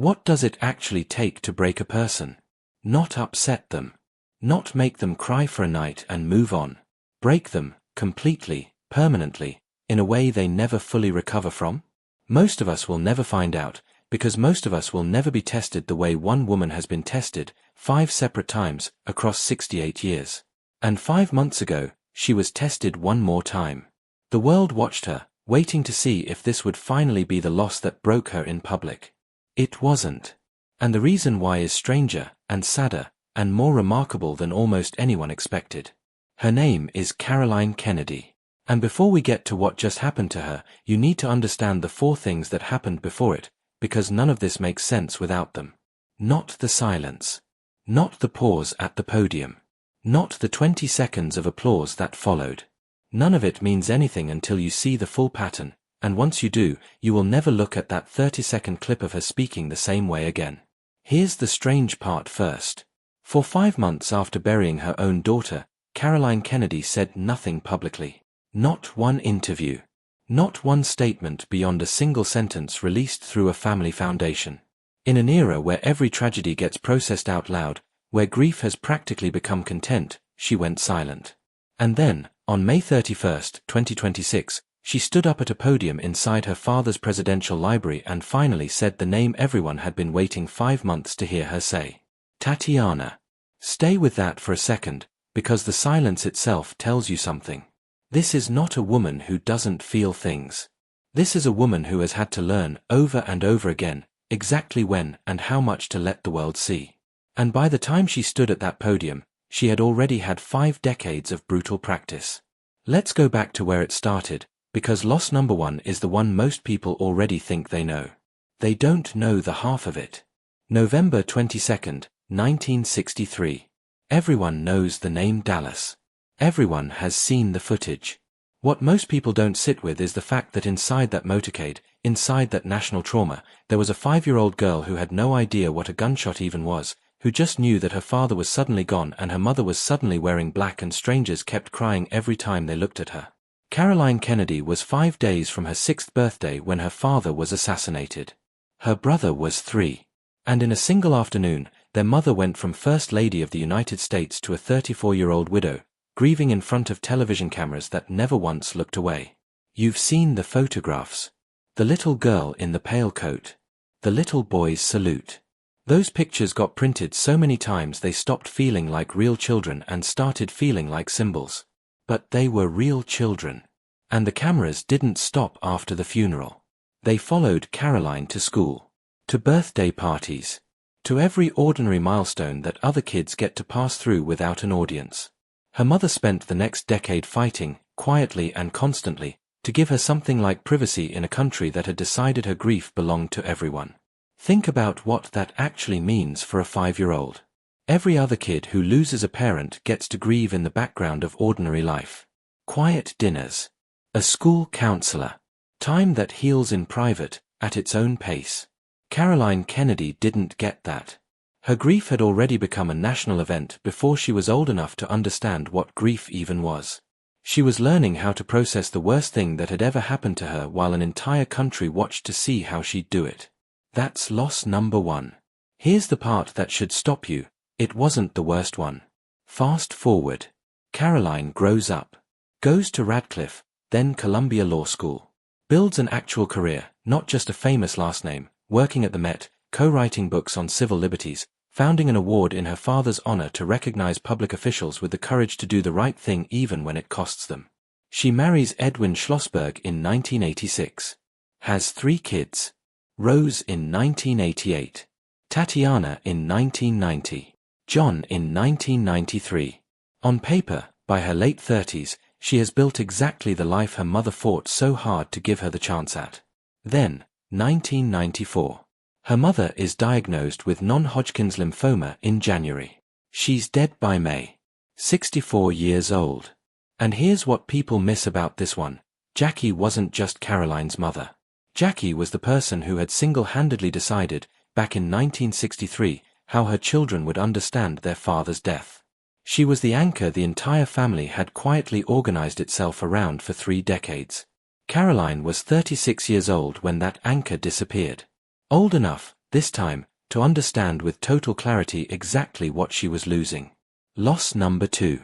What does it actually take to break a person? Not upset them. Not make them cry for a night and move on. Break them, completely, permanently, in a way they never fully recover from? Most of us will never find out, because most of us will never be tested the way one woman has been tested, 5 separate times, across 68 years. And 5 months ago, she was tested one more time. The world watched her, waiting to see if this would finally be the loss that broke her in public. It wasn't. And the reason why is stranger, and sadder, and more remarkable than almost anyone expected. Her name is Caroline Kenedy. And before we get to what just happened to her, you need to understand the 4 things that happened before it, because none of this makes sense without them. Not the silence. Not the pause at the podium. Not the 20 seconds of applause that followed. None of it means anything until you see the full pattern, and once you do, you will never look at that 30-second clip of her speaking the same way again. Here's the strange part first. For 5 months after burying her own daughter, Caroline Kenedy said nothing publicly. Not one interview. Not one statement beyond a single sentence released through a family foundation. In an era where every tragedy gets processed out loud, where grief has practically become content, she went silent. And then, on May 31, 2026, she stood up at a podium inside her father's presidential library and finally said the name everyone had been waiting 5 months to hear her say. Tatiana. Stay with that for a second, because the silence itself tells you something. This is not a woman who doesn't feel things. This is a woman who has had to learn, over and over again, exactly when and how much to let the world see. And by the time she stood at that podium, she had already had 5 decades of brutal practice. Let's go back to where it started, because loss number 1 is the one most people already think they know. They don't know the half of it. November 22nd, 1963. Everyone knows the name Dallas. Everyone has seen the footage. What most people don't sit with is the fact that inside that motorcade, inside that national trauma, there was a 5-year-old girl who had no idea what a gunshot even was, who just knew that her father was suddenly gone and her mother was suddenly wearing black and strangers kept crying every time they looked at her. Caroline Kenedy was 5 days from her 6th birthday when her father was assassinated. Her brother was 3. And in a single afternoon, their mother went from First Lady of the United States to a 34-year-old widow, grieving in front of television cameras that never once looked away. You've seen the photographs. The little girl in the pale coat. The little boy's salute. Those pictures got printed so many times they stopped feeling like real children and started feeling like symbols. But they were real children. And the cameras didn't stop after the funeral. They followed Caroline to school. To birthday parties. To every ordinary milestone that other kids get to pass through without an audience. Her mother spent the next decade fighting, quietly and constantly, to give her something like privacy in a country that had decided her grief belonged to everyone. Think about what that actually means for a 5-year-old. Every other kid who loses a parent gets to grieve in the background of ordinary life. Quiet dinners. A school counselor. Time that heals in private, at its own pace. Caroline Kenedy didn't get that. Her grief had already become a national event before she was old enough to understand what grief even was. She was learning how to process the worst thing that had ever happened to her while an entire country watched to see how she'd do it. That's loss number 1. Here's the part that should stop you. It wasn't the worst one. Fast forward. Caroline grows up. Goes to Radcliffe, then Columbia Law School. Builds an actual career, not just a famous last name, working at the Met, co-writing books on civil liberties, founding an award in her father's honor to recognize public officials with the courage to do the right thing even when it costs them. She marries Edwin Schlossberg in 1986. Has 3 kids. Rose in 1988. Tatiana in 1990. John in 1993. On paper, by her late 30s, she has built exactly the life her mother fought so hard to give her the chance at. Then, 1994. Her mother is diagnosed with non-Hodgkin's lymphoma in January. She's dead by May. 64 years old. And here's what people miss about this one. Jackie wasn't just Caroline's mother. Jackie was the person who had single-handedly decided, back in 1963, how her children would understand their father's death. She was the anchor the entire family had quietly organized itself around for 3 decades. Caroline was 36 years old when that anchor disappeared. Old enough, This time, to understand with total clarity exactly what she was losing. Loss number 2.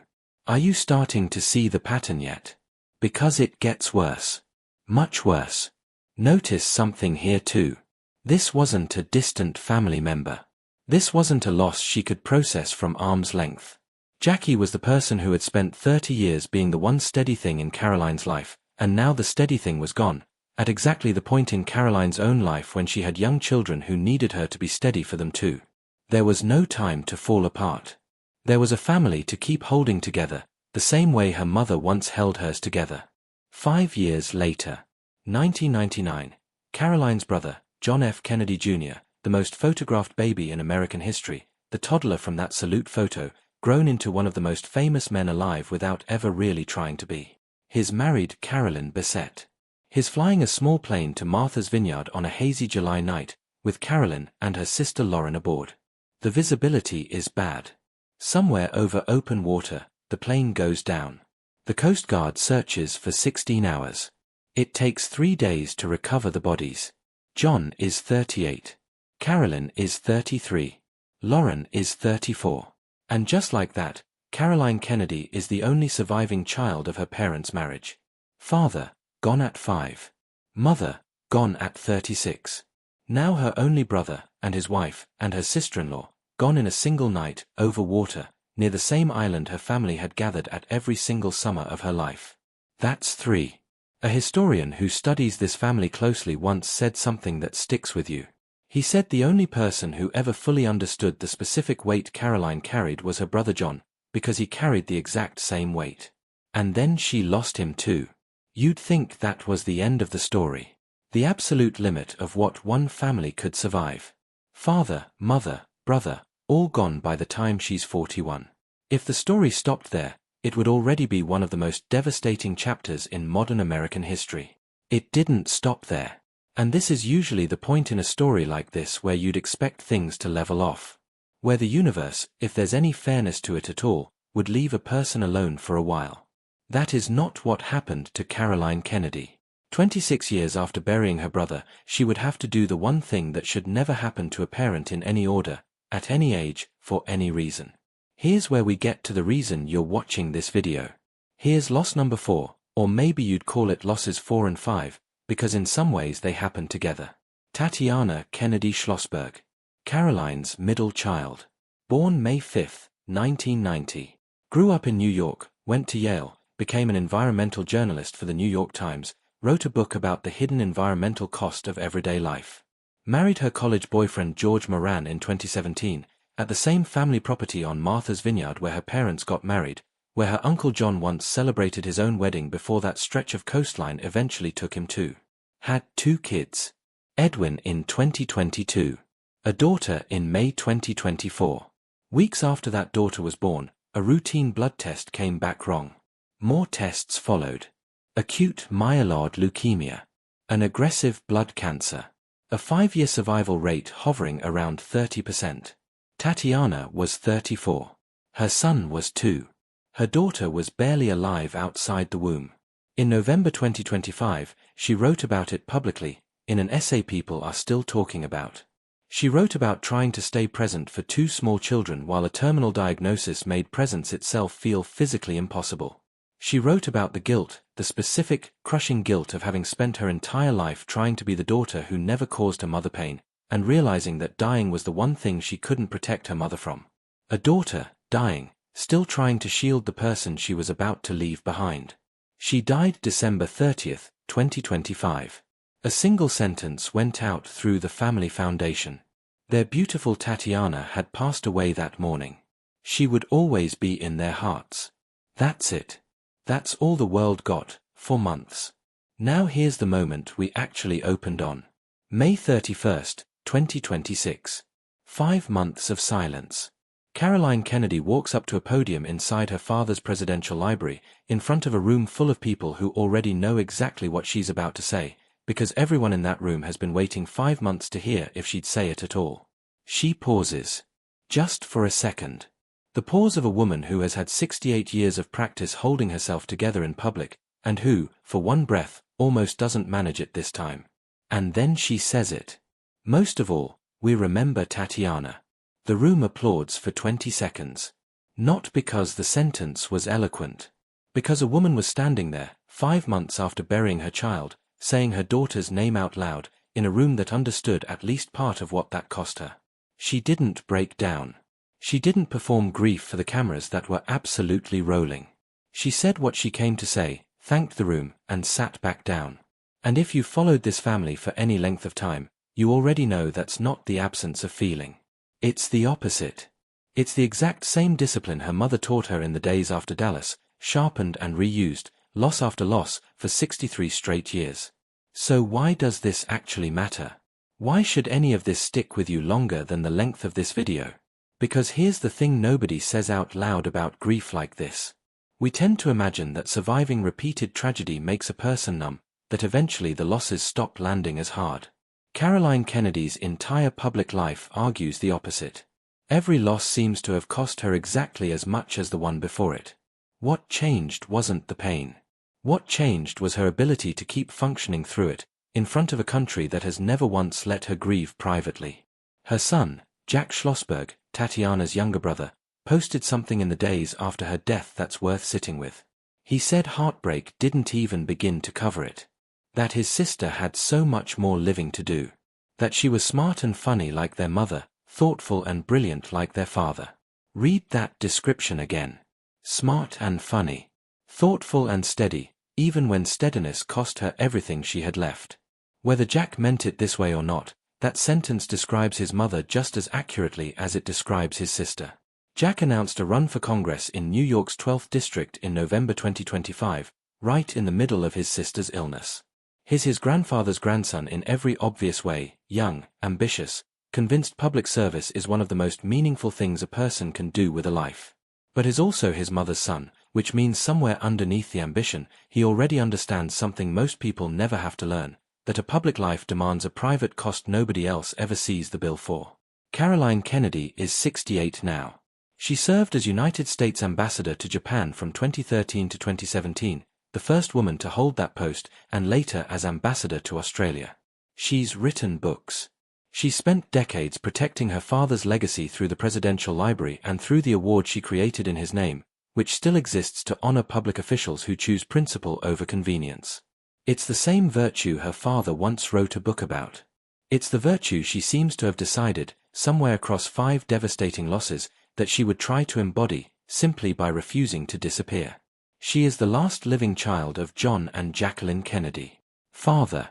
Are you starting to see the pattern yet? Because it gets worse. Much worse. Notice something here too. This wasn't a distant family member. This wasn't a loss she could process from arm's length. Jackie was the person who had spent 30 years being the one steady thing in Caroline's life, and now the steady thing was gone, at exactly the point in Caroline's own life when she had young children who needed her to be steady for them too. There was no time to fall apart. There was a family to keep holding together, the same way her mother once held hers together. 5 years later, 1999, Caroline's brother, John F. Kennedy Jr., the most photographed baby in American history, the toddler from that salute photo, grown into one of the most famous men alive without ever really trying to be. His married Carolyn Bessette. His flying a small plane to Martha's Vineyard on a hazy July night, with Carolyn and her sister Lauren aboard. The visibility is bad. Somewhere over open water, the plane goes down. The Coast Guard searches for 16 hours. It takes 3 days to recover the bodies. John is 38. Carolyn is 33. Lauren is 34. And just like that, Caroline Kenedy is the only surviving child of her parents' marriage. Father, gone at 5. Mother, gone at 36. Now her only brother, and his wife, and her sister-in-law, gone in a single night, over water, near the same island her family had gathered at every single summer of her life. That's 3. A historian who studies this family closely once said something that sticks with you. He said the only person who ever fully understood the specific weight Caroline carried was her brother John, because he carried the exact same weight. And then she lost him too. You'd think that was the end of the story. The absolute limit of what one family could survive. Father, mother, brother, all gone by the time she's 41. If the story stopped there, it would already be one of the most devastating chapters in modern American history. It didn't stop there. And this is usually the point in a story like this where you'd expect things to level off. Where the universe, if there's any fairness to it at all, would leave a person alone for a while. That is not what happened to Caroline Kenedy. 26 years after burying her brother, she would have to do the one thing that should never happen to a parent in any order, at any age, for any reason. Here's where we get to the reason you're watching this video. Here's loss number 4, or maybe you'd call it losses 4 and 5, because in some ways they happen together. Tatiana Kenedy Schlossberg. Caroline's middle child. Born May 5, 1990. Grew up in New York, went to Yale, became an environmental journalist for the New York Times, wrote a book about the hidden environmental cost of everyday life. Married her college boyfriend George Moran in 2017, at the same family property on Martha's Vineyard where her parents got married, where her Uncle John once celebrated his own wedding before that stretch of coastline eventually took him to. Had 2 kids. Edwin in 2022. A daughter in May 2024. Weeks after that daughter was born, a routine blood test came back wrong. More tests followed. Acute myeloid leukemia. An aggressive blood cancer. A 5-year survival rate hovering around 30%. Tatiana was 34. Her son was 2. Her daughter was barely alive outside the womb. In November 2025, she wrote about it publicly, in an essay people are still talking about. She wrote about trying to stay present for 2 small children while a terminal diagnosis made presence itself feel physically impossible. She wrote about the guilt, the specific, crushing guilt of having spent her entire life trying to be the daughter who never caused her mother pain, and realizing that dying was the one thing she couldn't protect her mother from. A daughter, dying, still trying to shield the person she was about to leave behind. She died December 30, 2025. A single sentence went out through the family foundation. Their beautiful Tatiana had passed away that morning. She would always be in their hearts. That's it. That's all the world got, for months. Now here's the moment we actually opened on. May 31, 2026. 5 months of silence. Caroline Kenedy walks up to a podium inside her father's presidential library, in front of a room full of people who already know exactly what she's about to say, because everyone in that room has been waiting 5 months to hear if she'd say it at all. She pauses. Just for a second. The pause of a woman who has had 68 years of practice holding herself together in public, and who, for one breath, almost doesn't manage it this time. And then she says it. Most of all, We remember Tatiana. The room applauds for 20 seconds. Not because the sentence was eloquent. Because a woman was standing there, 5 months after burying her child, saying her daughter's name out loud, in a room that understood at least part of what that cost her. She didn't break down. She didn't perform grief for the cameras that were absolutely rolling. She said what she came to say, thanked the room, and sat back down. And if you've followed this family for any length of time, you already know that's not the absence of feeling. It's the opposite. It's the exact same discipline her mother taught her in the days after Dallas, sharpened and reused, loss after loss, for 63 straight years. So why does this actually matter? Why should any of this stick with you longer than the length of this video? Because here's the thing nobody says out loud about grief like this. We tend to imagine that surviving repeated tragedy makes a person numb, that eventually the losses stop landing as hard. Caroline Kennedy's entire public life argues the opposite. Every loss seems to have cost her exactly as much as the one before it. What changed wasn't the pain. What changed was her ability to keep functioning through it, in front of a country that has never once let her grieve privately. Her son, Jack Schlossberg, Tatiana's younger brother, posted something in the days after her death that's worth sitting with. He said Heartbreak didn't even begin to cover it. That his sister had so much more living to do. That she was smart and funny like their mother, thoughtful and brilliant like their father. Read that description again. Smart and funny. Thoughtful and steady, even when steadiness cost her everything she had left. Whether Jack meant it this way or not, that sentence describes his mother just as accurately as it describes his sister. Jack announced a run for Congress in New York's 12th District in November 2025, right in the middle of his sister's illness. He's his grandfather's grandson in every obvious way, young, ambitious, convinced public service is one of the most meaningful things a person can do with a life. But is also his mother's son, which means somewhere underneath the ambition, he already understands something most people never have to learn, that a public life demands a private cost nobody else ever sees the bill for. Caroline Kenedy is 68 now. She served as United States Ambassador to Japan from 2013 to 2017, the first woman to hold that post, and later as Ambassador to Australia. She's written books. She spent decades protecting her father's legacy through the Presidential Library and through the award she created in his name, which still exists to honor public officials who choose principle over convenience. It's the same virtue her father once wrote a book about. It's the virtue she seems to have decided, somewhere across 5 devastating losses, that she would try to embody, simply by refusing to disappear. She is the last living child of John and Jacqueline Kenedy. Father,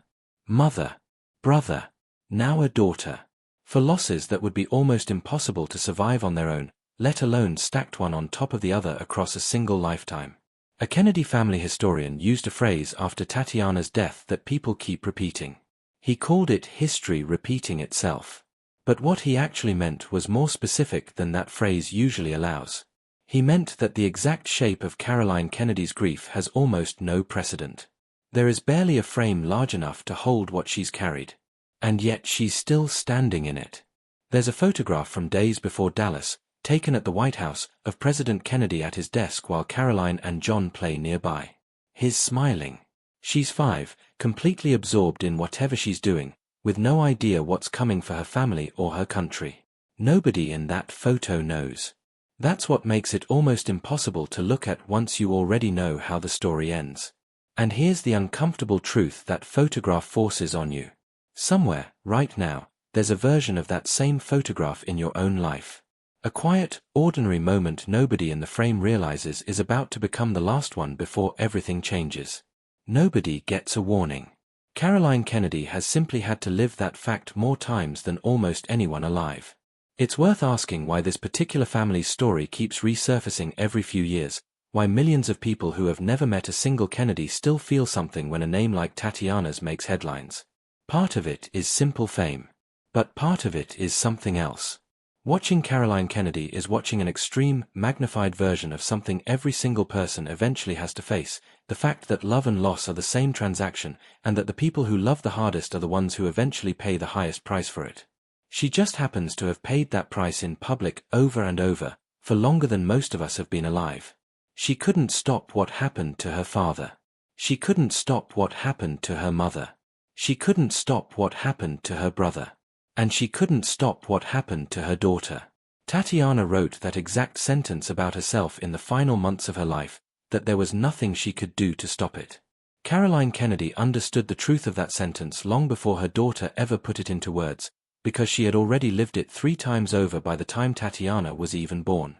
mother, brother, now a daughter. For losses that would be almost impossible to survive on their own, let alone stacked one on top of the other across a single lifetime. A Kennedy family historian used a phrase after Tatiana's death that people keep repeating. He called it history repeating itself. But what he actually meant was more specific than that phrase usually allows. He meant that the exact shape of Caroline Kennedy's grief has almost no precedent. There is barely a frame large enough to hold what she's carried. And yet she's still standing in it. There's a photograph from days before Dallas, taken at the White House, of President Kennedy at his desk while Caroline and John play nearby. He's smiling. She's 5, completely absorbed in whatever she's doing, with no idea what's coming for her family or her country. Nobody in that photo knows. That's what makes it almost impossible to look at once you already know how the story ends. And here's the uncomfortable truth that photograph forces on you. Somewhere, right now, there's a version of that same photograph in your own life. A quiet, ordinary moment nobody in the frame realizes is about to become the last one before everything changes. Nobody gets a warning. Caroline Kenedy has simply had to live that fact more times than almost anyone alive. It's worth asking why this particular family's story keeps resurfacing every few years, why millions of people who have never met a single Kennedy still feel something when a name like Tatiana's makes headlines. Part of it is simple fame. But part of it is something else. Watching Caroline Kenedy is watching an extreme, magnified version of something every single person eventually has to face, the fact that love and loss are the same transaction, and that the people who love the hardest are the ones who eventually pay the highest price for it. She just happens to have paid that price in public over and over, for longer than most of us have been alive. She couldn't stop what happened to her father. She couldn't stop what happened to her mother. She couldn't stop what happened to her brother. And she couldn't stop what happened to her daughter. Tatiana wrote that exact sentence about herself in the final months of her life, that there was nothing she could do to stop it. Caroline Kenedy understood the truth of that sentence long before her daughter ever put it into words, because she had already lived it 3 times over by the time Tatiana was even born.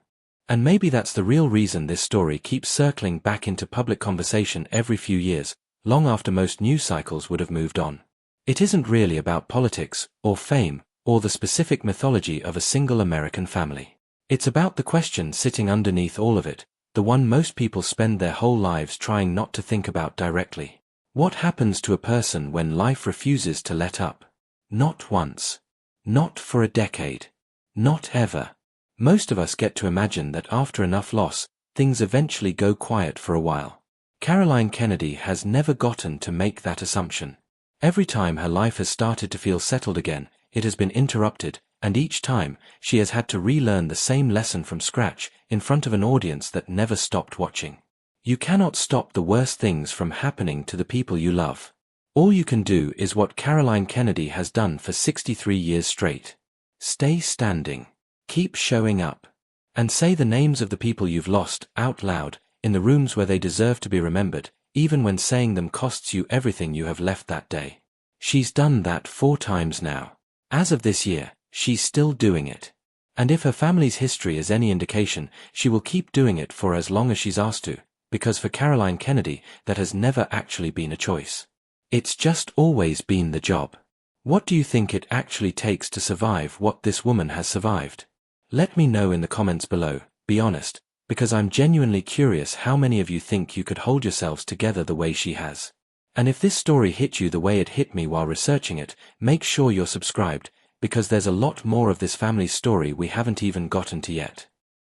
And maybe that's the real reason this story keeps circling back into public conversation every few years, long after most news cycles would have moved on. It isn't really about politics, or fame, or the specific mythology of a single American family. It's about the question sitting underneath all of it, the one most people spend their whole lives trying not to think about directly. What happens to a person when life refuses to let up? Not once. Not for a decade. Not ever. Most of us get to imagine that after enough loss, things eventually go quiet for a while. Caroline Kenedy has never gotten to make that assumption. Every time her life has started to feel settled again, it has been interrupted, and each time, she has had to relearn the same lesson from scratch, in front of an audience that never stopped watching. You cannot stop the worst things from happening to the people you love. All you can do is what Caroline Kenedy has done for 63 years straight. Stay standing. Keep showing up. And say the names of the people you've lost, out loud, in the rooms where they deserve to be remembered, even when saying them costs you everything you have left that day. She's done that 4 times now. As of this year, she's still doing it. And if her family's history is any indication, she will keep doing it for as long as she's asked to, because for Caroline Kenedy, that has never actually been a choice. It's just always been the job. What do you think it actually takes to survive what this woman has survived? Let me know in the comments below, be honest, because I'm genuinely curious how many of you think you could hold yourselves together the way she has. And if this story hit you the way it hit me while researching it, make sure you're subscribed, because there's a lot more of this family's story we haven't even gotten to yet.